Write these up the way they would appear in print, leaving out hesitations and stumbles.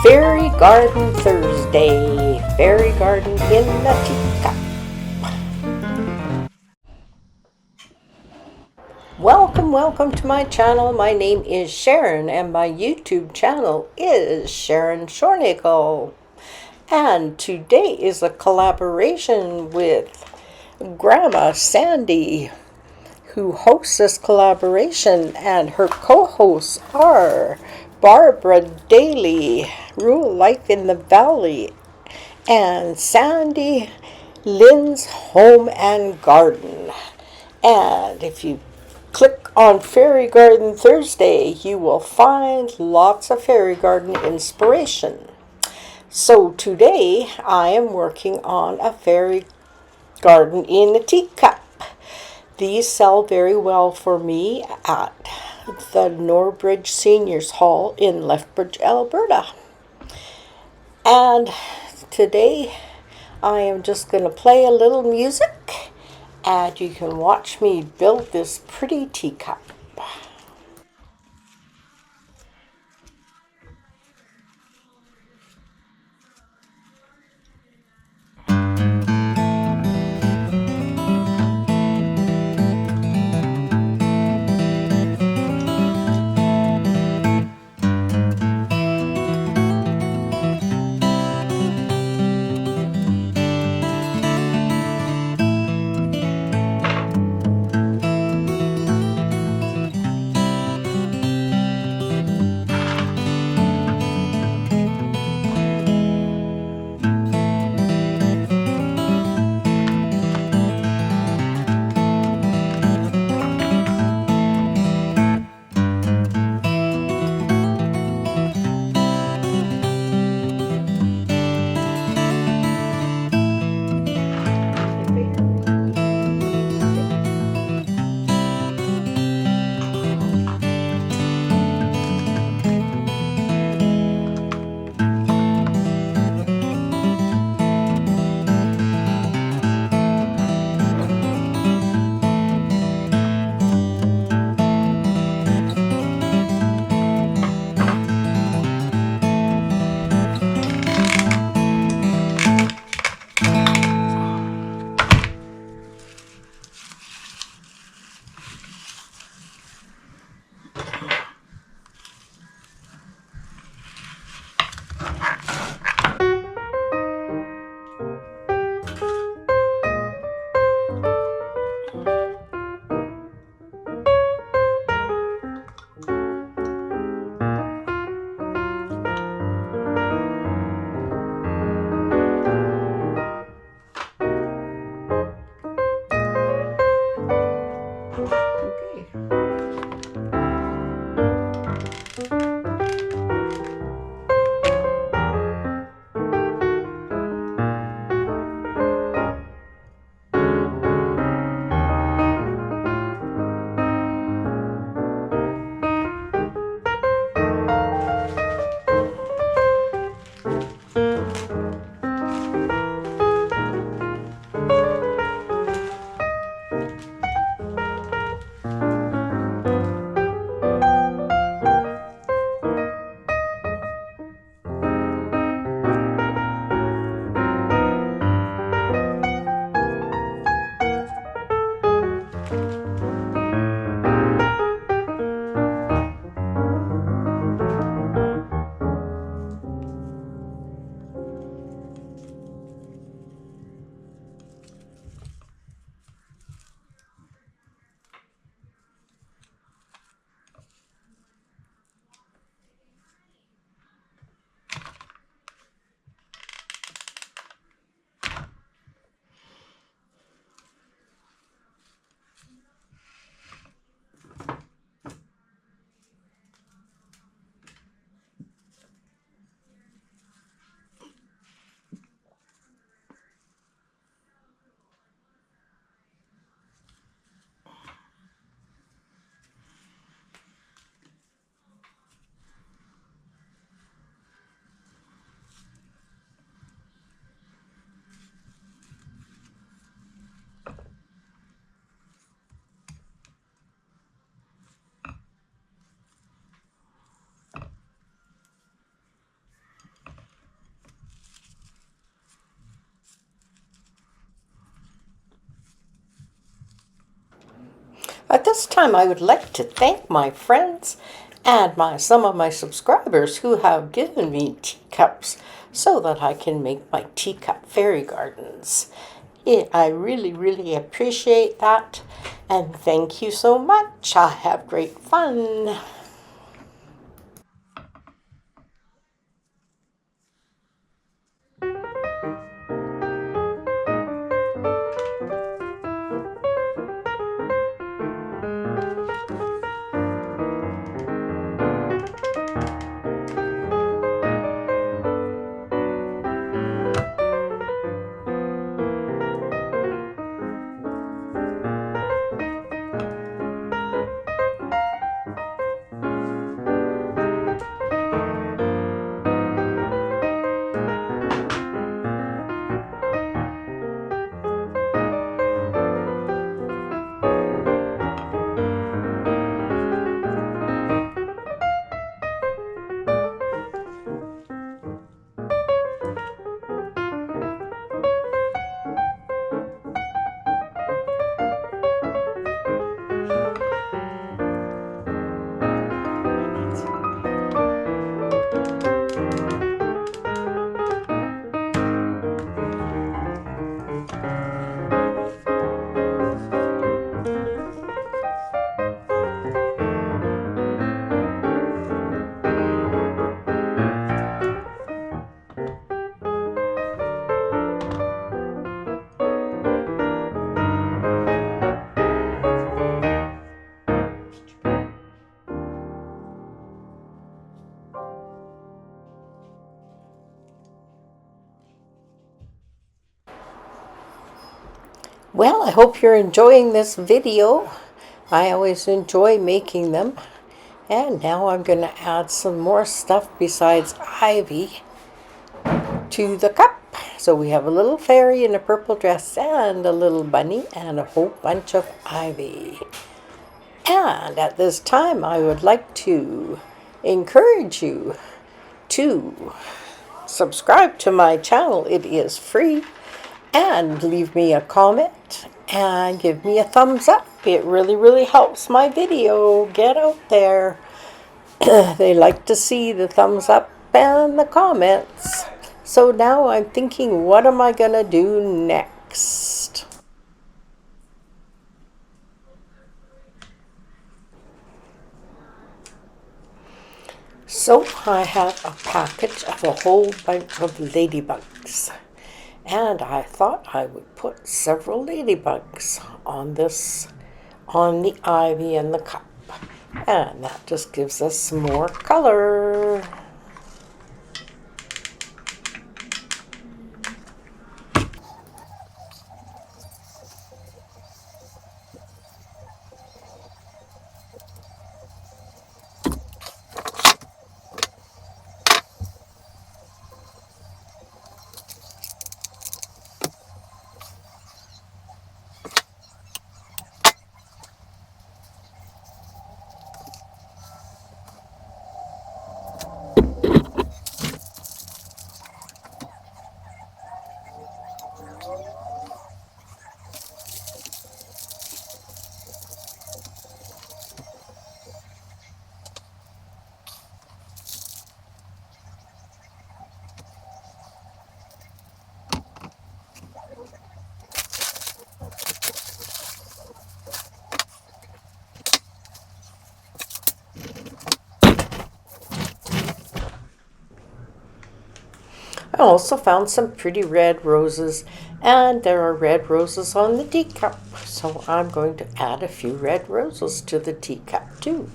Fairy Garden Thursday. Fairy Garden in the Teacup. Welcome to my channel. My name is Sharon and my YouTube channel is Sharon Shornagel. And today is a collaboration with Grandma Sandy, who hosts this collaboration, and her co-hosts are Barbara Daly, Rural Life in the Valley, and Sandy Lynn's Home and Garden. And if you click on Fairy Garden Thursday, you will find lots of fairy garden inspiration. So today I am working on a fairy garden in a teacup. These sell very well for me at the Norbridge Seniors Hall in Lethbridge, Alberta. And today I am just going to play a little music and you can watch me build this pretty teacup. this time I would like to thank my friends and some of my subscribers who have given me teacups so that I can make my teacup fairy gardens. I really, really appreciate that, and thank you so much. I have great fun. Well, I hope you're enjoying this video. I always enjoy making them. And now I'm going to add some more stuff besides ivy to the cup. So we have a little fairy in a purple dress and a little bunny and a whole bunch of ivy. And at this time, I would like to encourage you to subscribe to my channel. It is free. And leave me a comment and give me a thumbs up. It really, really helps my video get out there. They like to see the thumbs up and the comments. So now I'm thinking, what am I going to do next? So I have a package of a whole bunch of ladybugs. And I thought I would put several ladybugs on the ivy and the cup. And that just gives us some more color. I also found some pretty red roses, and there are red roses on the teacup, so I'm going to add a few red roses to the teacup too.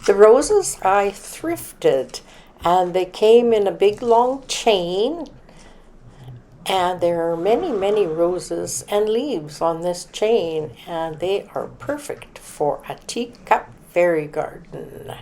The roses I thrifted, and they came in a big long chain, and there are many, many roses and leaves on this chain, and they are perfect for a teacup fairy garden.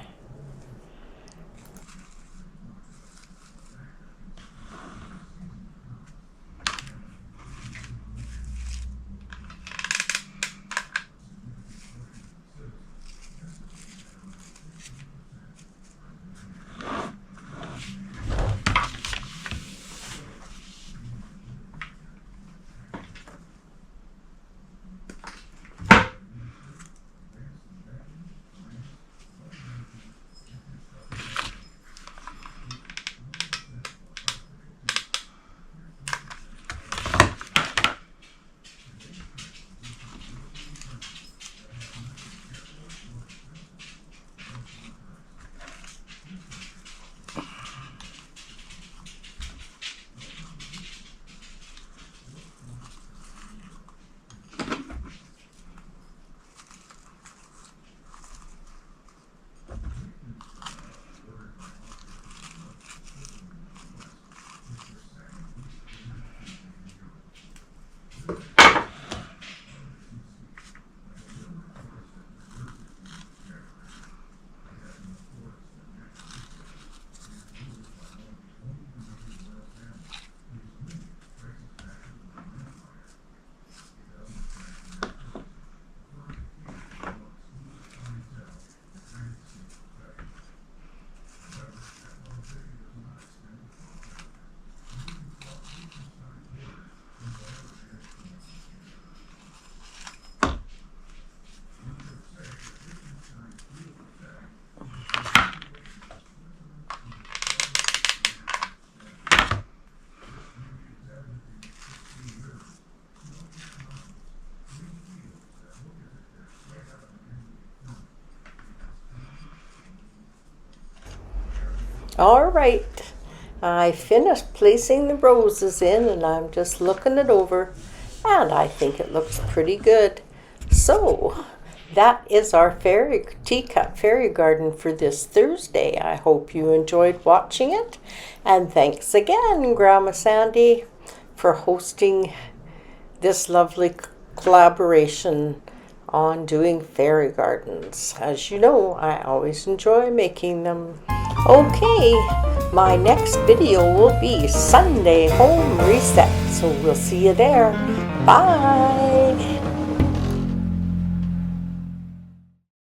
All right. I finished placing the roses in and I'm just looking it over and I think it looks pretty good. So that is our teacup fairy garden for this Thursday. I hope you enjoyed watching it. And thanks again, Grandma Sandy, for hosting this lovely collaboration on doing fairy gardens. As you know, I always enjoy making them. Okay, my next video will be Sunday home reset, so we'll see you there. Bye!